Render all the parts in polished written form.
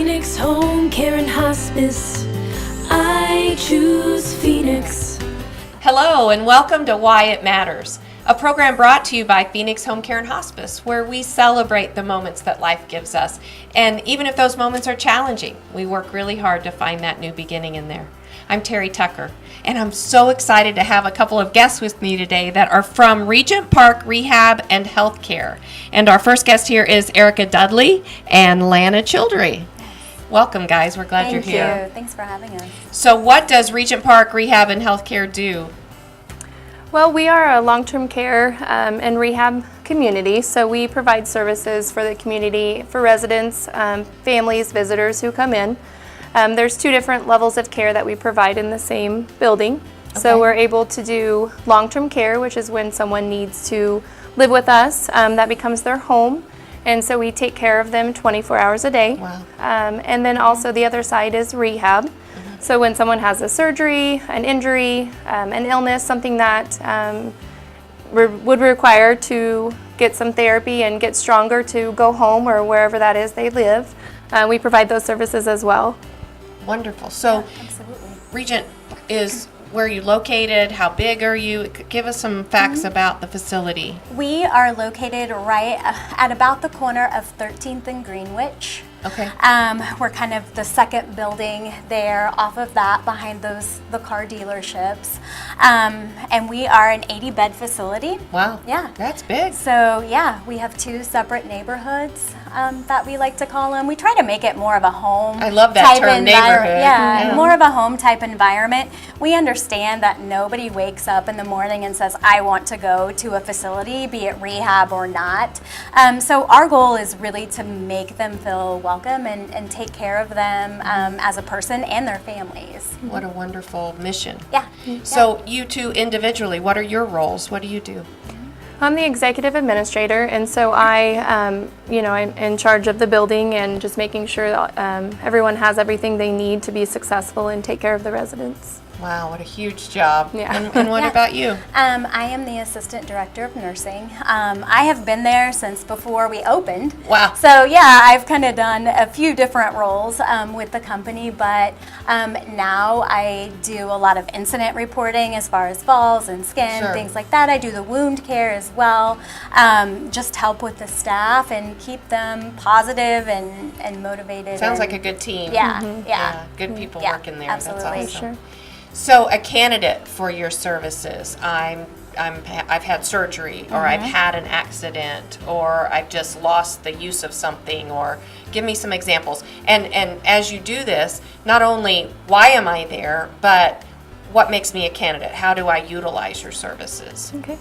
Phoenix Home Care and Hospice. I choose Phoenix. Hello and welcome to Why It Matters, a program brought to you by Phoenix Home Care and Hospice, where we celebrate the moments that life gives us. And even if those moments are challenging, we work really hard to find that new beginning in there. I'm Terri Tucker, and I'm so excited to have a couple of guests with me today that are from Regent Park Rehab and Healthcare. And our first guest here is Erika Dudley and Lana Childry. Welcome, guys. We're glad you're here. Thank you. Thanks for having us. So what does Regent Park Rehab and Healthcare do? Well, we are a long-term care and rehab community, so we provide services for the community, for residents, families, visitors who come in. There's two different levels of care that we provide in the same building. Okay. So we're able to do long-term care, which is when someone needs to live with us. That becomes their home. And so we take care of them 24 hours a day. Wow. And then also the other side is rehab. Mm-hmm. So when someone has a surgery, an injury, an illness, something that would require to get some therapy and get stronger to go home or wherever that is they live, we provide those services as well. Wonderful. So, Yeah, absolutely. Regent is where you located? How big are you? Give us some facts about the facility. We are located right at about the corner of 13th and Greenwich. Okay. We're kind of the second building there off of that behind the car dealerships. And we are an 80-bed facility. Wow. Yeah. That's big. So yeah, we have two separate neighborhoods that we like to call them. We try to make it more of a home. I love that type term, neighborhood. Yeah, more of a home type environment. We understand that nobody wakes up in the morning and says, I want to go to a facility, be it rehab or not. So our goal is really to make them feel welcome and take care of them as a person and their families. What a wonderful mission. Yeah. So you two individually, what are your roles? What do you do? I'm the executive administrator, and so I'm in charge of the building and just making sure that everyone has everything they need to be successful and take care of the residents. Wow, what a huge job. Yeah. And what Yeah. about you? I am the assistant director of nursing. I have been there since before we opened. Wow. So yeah, I've kind of done a few different roles with the company, but now I do a lot of incident reporting as far as falls and skin, Sure. things like that. I do the wound care as well, just help with the staff and keep them positive and motivated. Sounds and, like a good team. yeah, Yeah, good people Yeah, working there. absolutely. That's awesome. Sure. So a candidate for your services, I've had surgery, or I've had an accident, or I've just lost the use of something, or give me some examples. And as you do this, not only why am I there, but what makes me a candidate? How do I utilize your services? Okay.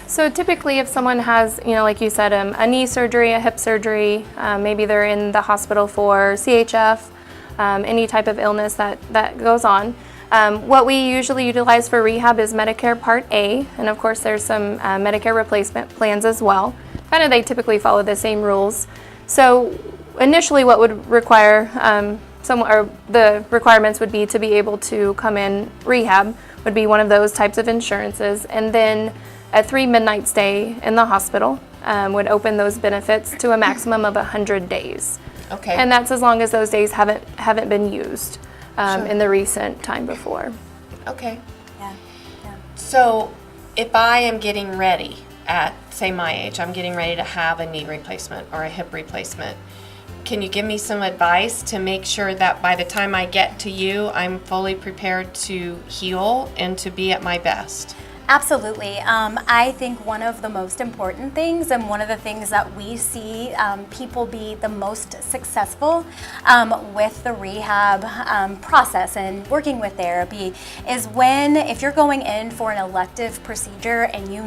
So typically if someone has, like you said, a knee surgery, a hip surgery, maybe they're in the hospital for CHF, any type of illness that goes on. What we usually utilize for rehab is Medicare Part A, and of course there's some Medicare replacement plans as well. They typically follow the same rules. So initially what would require the requirements would be to be able to come in. Rehab would be one of those types of insurances, and then a 3 stay in the hospital would open those benefits to a maximum of 100 days. Okay. And that's as long as those days haven't been used Sure. in the recent time before. Okay. Yeah. So if I am getting ready at, say, my age, I'm getting ready to have a knee replacement or a hip replacement, can you give me some advice to make sure that by the time I get to you, I'm fully prepared to heal and to be at my best? Absolutely. I think one of the most important things, and one of the things that we see people be the most successful with the rehab process and working with therapy is if you're going in for an elective procedure and you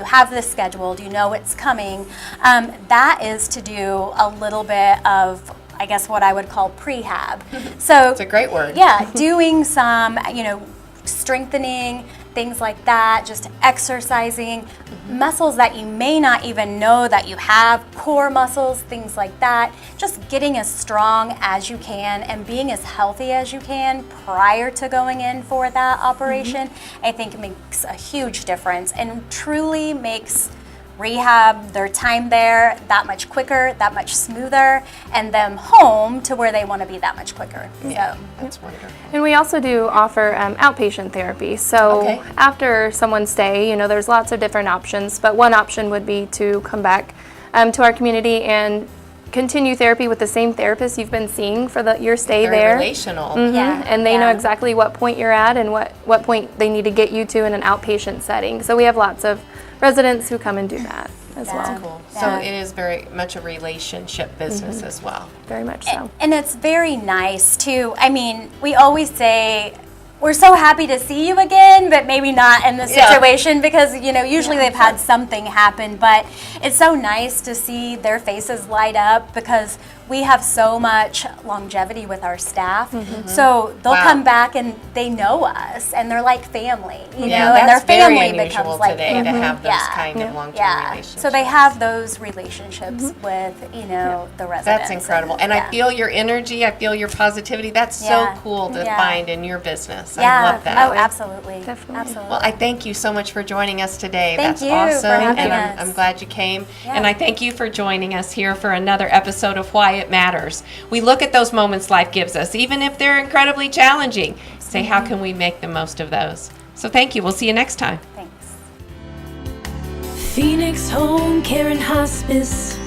have this scheduled, it's coming, that is to do a little bit of, I guess, what I would call prehab. So It's a great word. Yeah, doing some, strengthening, things like that, just exercising, muscles that you may not even know that you have, core muscles, things like that, just getting as strong as you can and being as healthy as you can prior to going in for that operation, I think makes a huge difference and truly makes rehab, their time there that much quicker, that much smoother, and them home to where they want to be that much quicker. Yeah, So, that's wonderful. And we also do offer outpatient therapy. So Okay. after someone's stay, there's lots of different options, but one option would be to come back to our community and continue therapy with the same therapist you've been seeing for your stay Very there. relational. yeah. And they know yeah. exactly what point you're at and what point they need to get you to in an outpatient setting. So we have lots of residents who come and do that as well. Cool. Yeah. So it is very much a relationship business as well. Very much so. And it's very nice too. I mean, we always say we're so happy to see you again, but maybe not in this Yeah. situation because, usually they've had something happen, but it's so nice to see their faces light up because we have so much longevity with our staff. So they'll Wow. come back and they know us and they're like family, Yeah, and their that's very family unusual becomes like today to have those Yeah. kind of long-term yeah. relationships. So they have those relationships with, the residents. That's incredible. And I yeah. feel your energy, I feel your positivity. That's Yeah. so cool to Yeah. find in your business. Yeah. I love that. Oh, absolutely. Definitely. Absolutely. Well, I thank you so much for joining us today. Thank That's you for awesome. having And us. I'm glad you came. Yeah. And I thank you for joining us here for another episode of Why It Matters. We look at those moments life gives us, even if they're incredibly challenging. Say, how can we make the most of those? So thank you. We'll see you next time. Thanks. Phoenix Home Care and Hospice.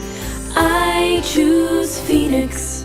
I choose Phoenix.